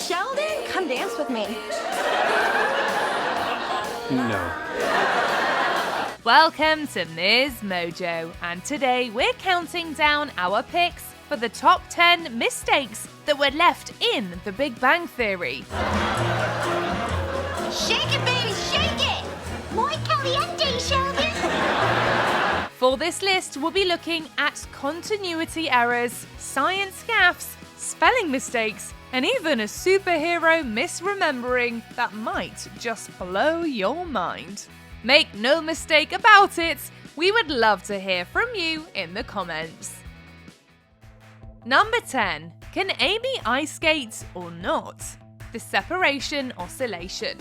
Sheldon, come dance with me. No. Welcome to MsMojo, and today we're counting down our picks for the top 10 mistakes that were left in The Big Bang Theory. Shake it, baby, shake it! Muy caliente, Sheldon! For this list, we'll be looking at continuity errors, science gaffes, spelling mistakes, and even a superhero misremembering that might just blow your mind. Make no mistake about it, we would love to hear from you in the comments. Number 10. Can Amy ice skate or not? The separation oscillation.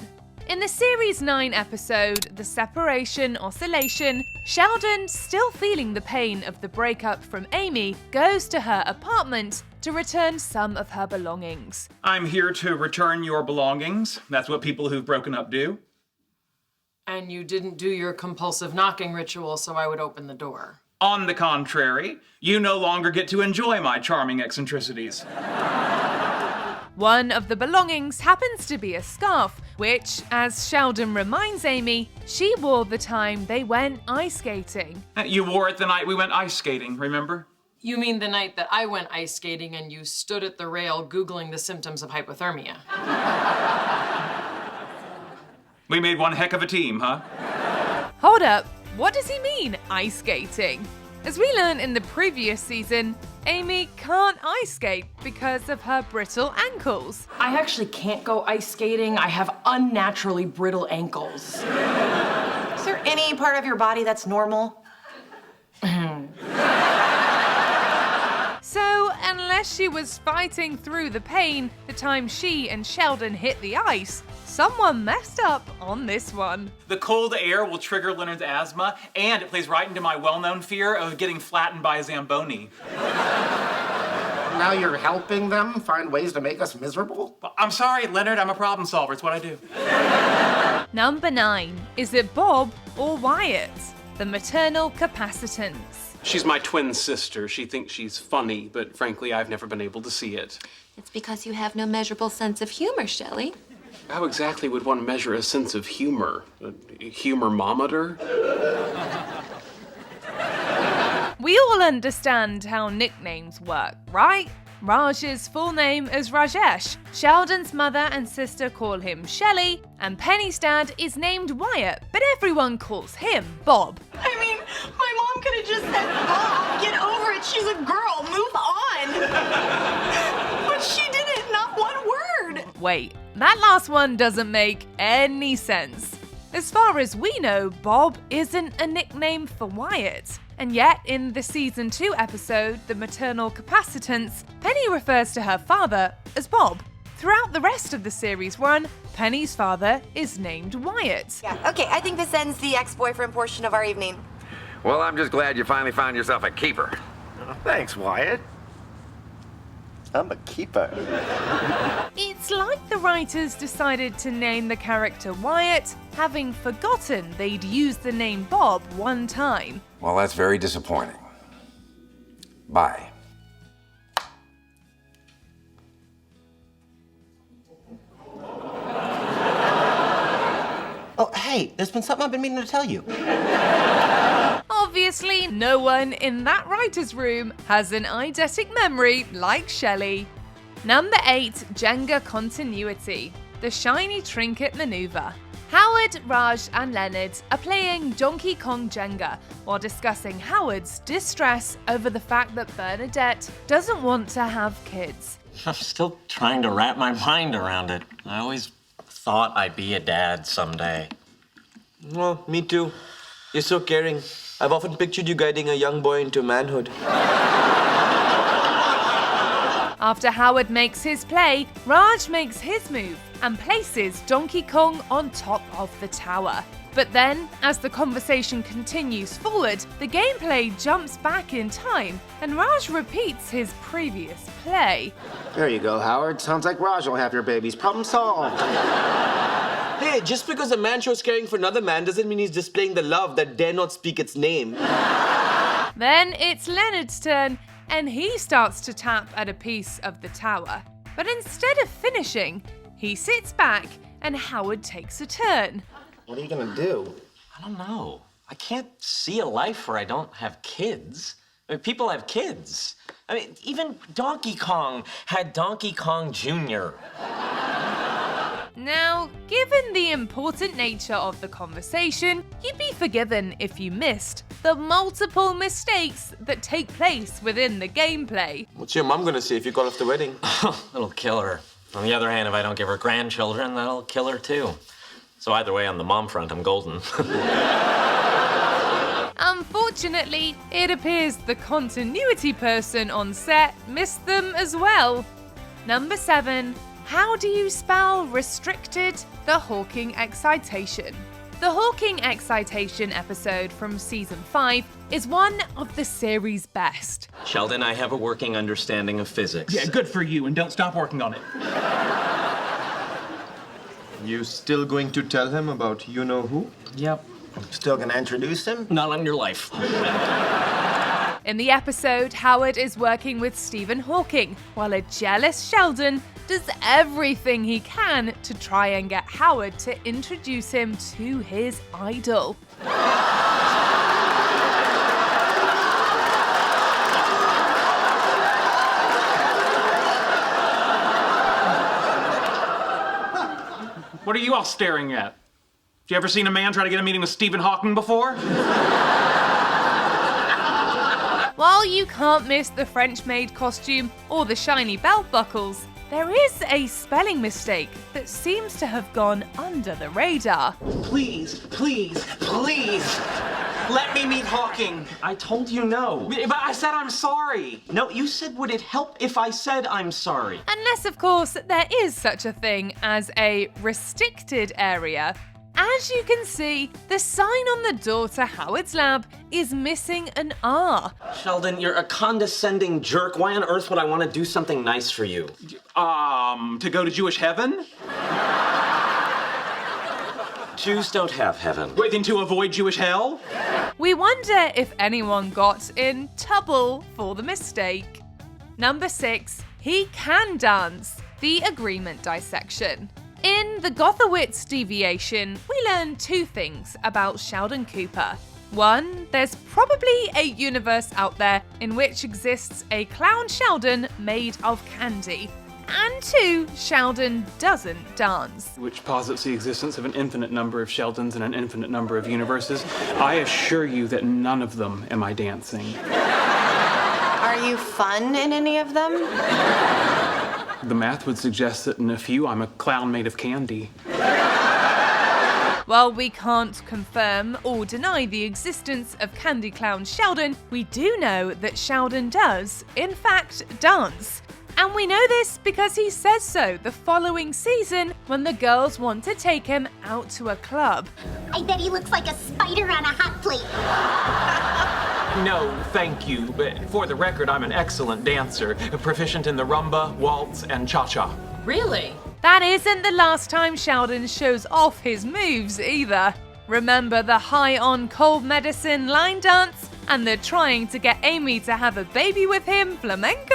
In the Series 9 episode, The Separation Oscillation, Sheldon, still feeling the pain of the breakup from Amy, goes to her apartment to return some of her belongings. I'm here to return your belongings. That's what people who've broken up do. And you didn't do your compulsive knocking ritual, so I would open the door. On the contrary, you no longer get to enjoy my charming eccentricities. One of the belongings happens to be a scarf, which, as Sheldon reminds Amy, she wore the time they went ice skating. You wore it the night we went ice skating, remember? You mean the night that I went ice skating and you stood at the rail Googling the symptoms of hypothermia? We made one heck of a team, huh? Hold up, what does he mean, ice skating? As we learned in the previous season, Amy can't ice skate because of her brittle ankles. I actually can't go ice skating. I have unnaturally brittle ankles. Is there any part of your body that's normal? So, unless she was fighting through the pain the time she and Sheldon hit the ice, someone messed up on this one. The cold air will trigger Leonard's asthma, and it plays right into my well-known fear of getting flattened by a Zamboni. Now you're helping them find ways to make us miserable? I'm sorry, Leonard, I'm a problem solver. It's what I do. Number 9. Is it Bob or Wyatt? The maternal capacitance. She's my twin sister. She thinks she's funny, but frankly, I've never been able to see it. It's because you have no measurable sense of humor, Shelley. How exactly would one measure a sense of humor? A humor-mometer? We all understand how nicknames work, right? Raj's full name is Rajesh, Sheldon's mother and sister call him Shelley, and Penny's dad is named Wyatt, but everyone calls him Bob. I mean, my mom could have just said, Bob, get over it, she's a girl, move on. But she didn't, not one word. Wait, that last one doesn't make any sense. As far as we know, Bob isn't a nickname for Wyatt. And yet, in the Season 2 episode, The Maternal Capacitance, Penny refers to her father as Bob. Throughout the rest of the series run, Penny's father is named Wyatt. Yeah, okay, I think this ends the ex-boyfriend portion of our evening. Well, I'm just glad you finally found yourself a keeper. Thanks, Wyatt. I'm a keeper. It's like the writers decided to name the character Wyatt, having forgotten they'd used the name Bob one time. Well, that's very disappointing. Bye. Oh, hey, there's been something I've been meaning to tell you. Obviously, no one in that writer's room has an eidetic memory like Shelley. Number 8. Jenga continuity. The shiny trinket maneuver. Howard, Raj, and Leonard are playing Donkey Kong Jenga while discussing Howard's distress over the fact that Bernadette doesn't want to have kids. I'm still trying to wrap my mind around it. I always thought I'd be a dad someday. Well, me too. You're so caring. I've often pictured you guiding a young boy into manhood. After Howard makes his play, Raj makes his move and places Donkey Kong on top of the tower. But then, as the conversation continues forward, the gameplay jumps back in time and Raj repeats his previous play. There you go, Howard. Sounds like Raj will have your babies. Problem solved. Hey, just because a man shows caring for another man doesn't mean he's displaying the love that dare not speak its name. Then it's Leonard's turn, and he starts to tap at a piece of the tower. But instead of finishing, he sits back and Howard takes a turn. What are you gonna do? I don't know. I can't see a life where I don't have kids. I mean, people have kids. I mean, even Donkey Kong had Donkey Kong Jr. Now, given the important nature of the conversation, you'd be forgiven if you missed the multiple mistakes that take place within the gameplay. What's your mom gonna say if you call off the wedding? It'll kill her. On the other hand, if I don't give her grandchildren, that'll kill her too. So either way, on the mom front, I'm golden. Unfortunately, it appears the continuity person on set missed them as well. Number 7. How do you spell restricted? The Hawking Excitation. The Hawking Excitation episode from season 5 is one of the series' best. Sheldon, I have a working understanding of physics. Yeah, good for you, and don't stop working on it. You still going to tell him about you-know-who? Yep. Still gonna introduce him? Not on your life. In the episode, Howard is working with Stephen Hawking, while a jealous Sheldon does everything he can to try and get Howard to introduce him to his idol. What are you all staring at? Have you ever seen a man try to get a meeting with Stephen Hawking before? While you can't miss the French maid costume or the shiny belt buckles, there is a spelling mistake that seems to have gone under the radar. Please, please, please, let me meet Hawking. I told you no. But I said I'm sorry. No, you said, would it help if I said I'm sorry? Unless, of course, there is such a thing as a restricted area. As you can see, the sign on the door to Howard's lab is missing an R. Sheldon, you're a condescending jerk. Why on earth would I want to do something nice for you? To go to Jewish heaven? Jews don't have heaven. Wait, then to avoid Jewish hell? We wonder if anyone got in trouble for the mistake. Number 6, he can dance. The agreement dissection. In the Gothowitz deviation, we learn 2 things about Sheldon Cooper. 1, there's probably a universe out there in which exists a clown Sheldon made of candy. And 2, Sheldon doesn't dance. Which posits the existence of an infinite number of Sheldons in an infinite number of universes. I assure you that none of them am I dancing. Are you fun in any of them? The math would suggest that in a few, I'm a clown made of candy. While we can't confirm or deny the existence of Candy Clown Sheldon, we do know that Sheldon does, in fact, dance. And we know this because he says so the following season when the girls want to take him out to a club. I bet he looks like a spider on a hot plate. No, thank you, but for the record, I'm an excellent dancer, proficient in the rumba, waltz, and cha-cha. Really? That isn't the last time Sheldon shows off his moves either. Remember the high on cold medicine line dance and the trying to get Amy to have a baby with him flamenco?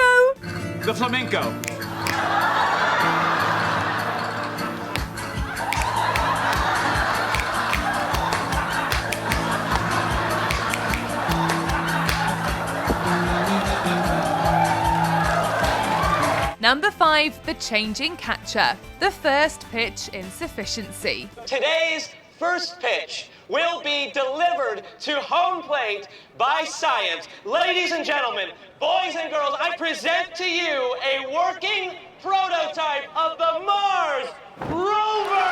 The flamenco. Number 5, the changing catcher, the first pitch insufficiency. Today's first pitch will be delivered to home plate by science. Ladies and gentlemen, boys and girls, I present to you a working prototype of the Mars rover!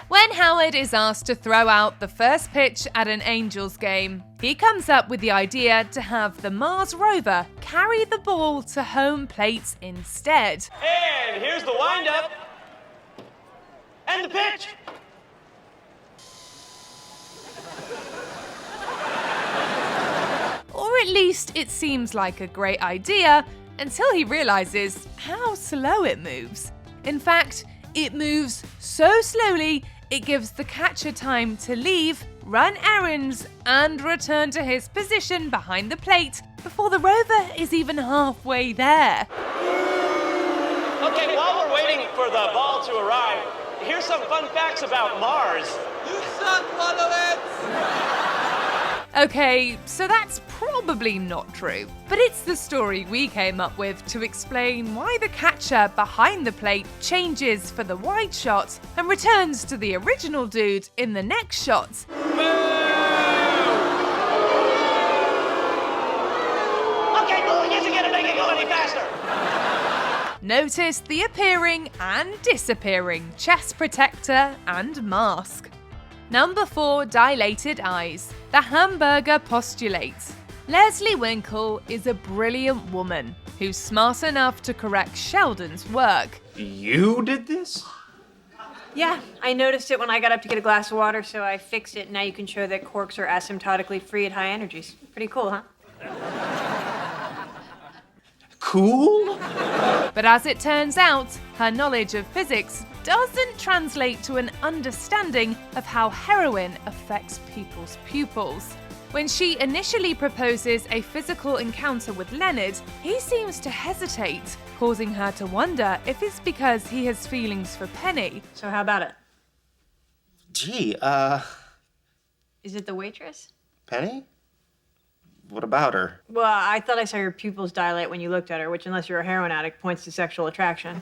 When Howard is asked to throw out the first pitch at an Angels game, he comes up with the idea to have the Mars rover carry the ball to home plate instead. And here's the windup. And the pitch. Or at least it seems like a great idea until he realizes how slow it moves. In fact, it moves so slowly it gives the catcher time to leave run errands, and return to his position behind the plate before the rover is even halfway there. Okay, while we're waiting for the ball to arrive, here's some fun facts about Mars. You son one of it! Okay, so that's probably not true, but it's the story we came up with to explain why the catcher behind the plate changes for the wide shot and returns to the original dude in the next shot. Okay, moving it again to make it go any faster. Notice the appearing and disappearing chest protector and mask. Number 4, dilated eyes. The hamburger postulate. Leslie Winkle is a brilliant woman who's smart enough to correct Sheldon's work. You did this? Yeah, I noticed it when I got up to get a glass of water, so I fixed it. Now you can show that quarks are asymptotically free at high energies. Pretty cool, huh? Cool? But as it turns out, her knowledge of physics doesn't translate to an understanding of how heroin affects people's pupils. When she initially proposes a physical encounter with Leonard, he seems to hesitate, causing her to wonder if it's because he has feelings for Penny. So how about it? Gee, Is it the waitress? Penny? What about her? Well, I thought I saw your pupils dilate when you looked at her, which, unless you're a heroin addict, points to sexual attraction.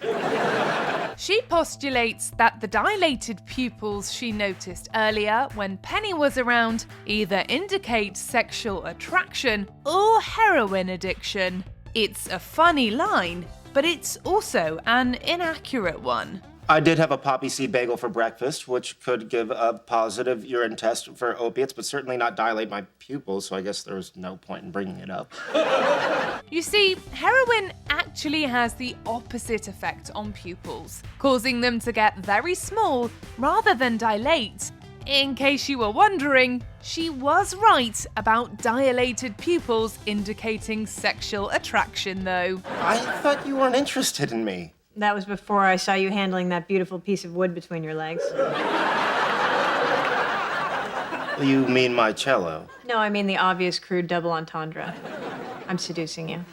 She postulates that the dilated pupils she noticed earlier when Penny was around either indicate sexual attraction or heroin addiction. It's a funny line, but it's also an inaccurate one. I did have a poppy seed bagel for breakfast, which could give a positive urine test for opiates, but certainly not dilate my pupils, so I guess there was no point in bringing it up. You see, heroin actually has the opposite effect on pupils, causing them to get very small rather than dilate. In case you were wondering, she was right about dilated pupils indicating sexual attraction, though. I thought you weren't interested in me. That was before I saw you handling that beautiful piece of wood between your legs. You mean my cello? No, I mean the obvious crude double entendre. I'm seducing you.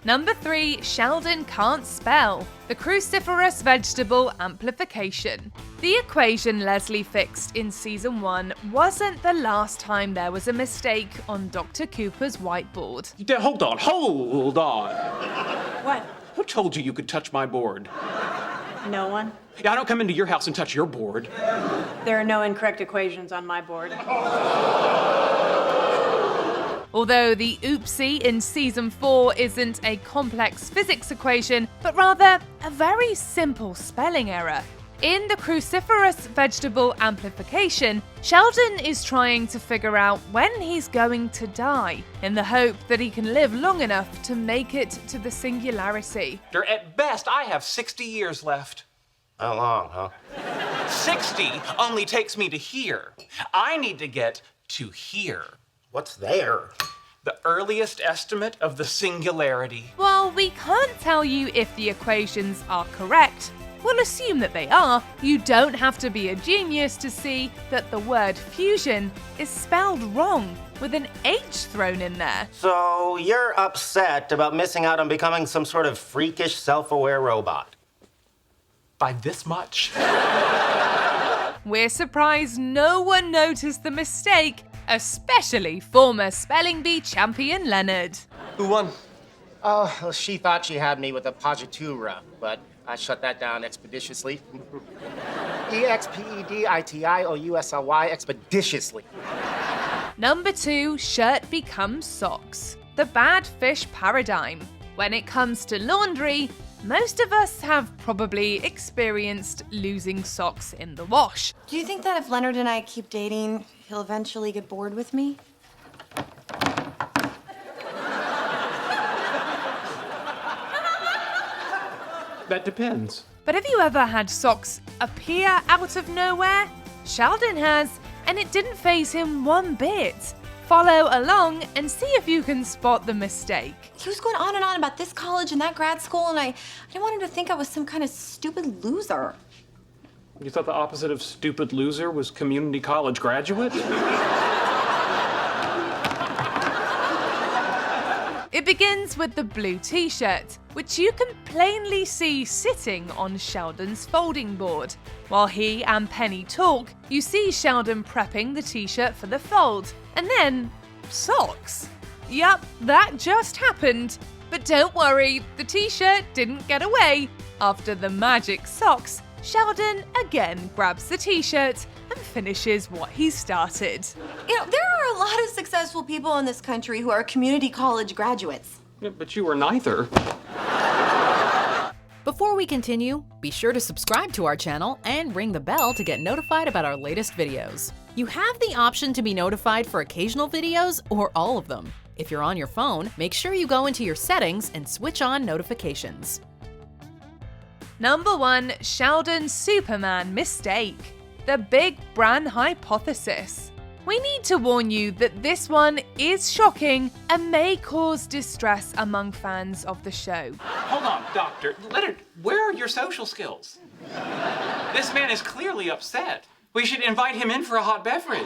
Number 3, Sheldon can't spell. The cruciferous vegetable amplification. The equation Leslie fixed in season 1 wasn't the last time there was a mistake on Dr. Cooper's whiteboard. Hold on. What? Who told you you could touch my board? No one? Yeah, I don't come into your house and touch your board. There are no incorrect equations on my board. Although the oopsie in season 4 isn't a complex physics equation, but rather a very simple spelling error. In the cruciferous vegetable amplification, Sheldon is trying to figure out when he's going to die, in the hope that he can live long enough to make it to the singularity. At best, I have 60 years left. How long, huh? 60 only takes me to here. I need to get to here. What's there? The earliest estimate of the singularity. While we can't tell you if the equations are correct, we'll assume that they are. You don't have to be a genius to see that the word fusion is spelled wrong, with an H thrown in there. So you're upset about missing out on becoming some sort of freakish, self-aware robot? By this much. We're surprised no one noticed the mistake, especially former Spelling Bee champion Leonard. Who won? Oh, she thought she had me with a positura, but I shut that down expeditiously. EXPEDITIOUSLY, expeditiously. Number 2, shirt becomes socks. The bad fish paradigm. When it comes to laundry, most of us have probably experienced losing socks in the wash. Do you think that if Leonard and I keep dating, he'll eventually get bored with me? That depends. But have you ever had socks appear out of nowhere? Sheldon has, and it didn't faze him one bit. Follow along and see if you can spot the mistake. He was going on and on about this college and that grad school, and I didn't want him to think I was some kind of stupid loser. You thought the opposite of stupid loser was community college graduate? It begins with the blue t-shirt, which you can plainly see sitting on Sheldon's folding board. While he and Penny talk, you see Sheldon prepping the t-shirt for the fold, and then socks. Yup, that just happened. But don't worry, the t-shirt didn't get away. After the magic socks, Sheldon again grabs the t-shirt and finishes what he started. You know, there are a lot of successful people in this country who are community college graduates. Yeah, but you were neither. Before we continue, be sure to subscribe to our channel and ring the bell to get notified about our latest videos. You have the option to be notified for occasional videos or all of them. If you're on your phone, make sure you go into your settings and switch on notifications. Number 1. Sheldon's Superman mistake. The Big Bran Hypothesis. We need to warn you that this one is shocking and may cause distress among fans of the show. Hold on, Doctor. Leonard, where are your social skills? This man is clearly upset. We should invite him in for a hot beverage.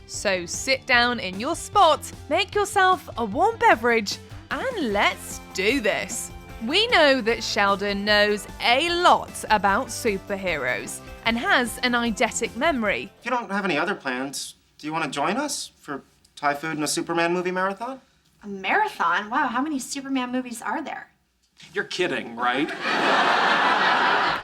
So sit down in your spot, make yourself a warm beverage, and let's do this. We know that Sheldon knows a lot about superheroes and has an eidetic memory. If you don't have any other plans, do you want to join us for Thai food and a Superman movie marathon? A marathon? Wow, how many Superman movies are there? You're kidding, right?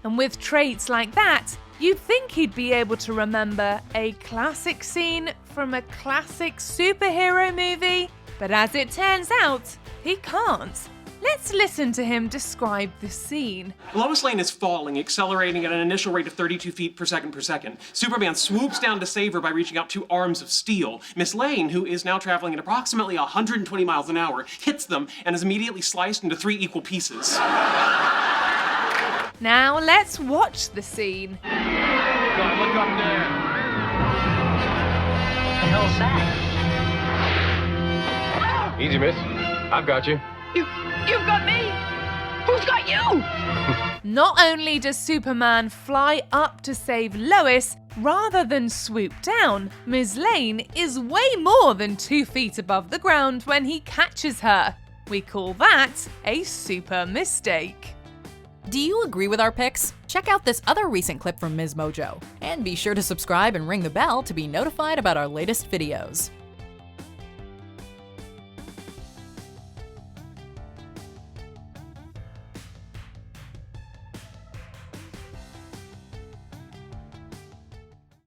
And with traits like that, you'd think he'd be able to remember a classic scene from a classic superhero movie. But as it turns out, he can't. Let's listen to him describe the scene. Lois Lane is falling, accelerating at an initial rate of 32 feet per second. Superman swoops down to save her by reaching out 2 arms of steel. Miss Lane, who is now traveling at approximately 120 miles an hour, hits them and is immediately sliced into 3 equal pieces. Now let's watch the scene. God, look up there. What the hell's that? Easy, miss. I've got you. You've got me! Who's got you? Not only does Superman fly up to save Lois, rather than swoop down, Ms. Lane is way more than 2 feet above the ground when he catches her. We call that a super mistake. Do you agree with our picks? Check out this other recent clip from MsMojo. And be sure to subscribe and ring the bell to be notified about our latest videos.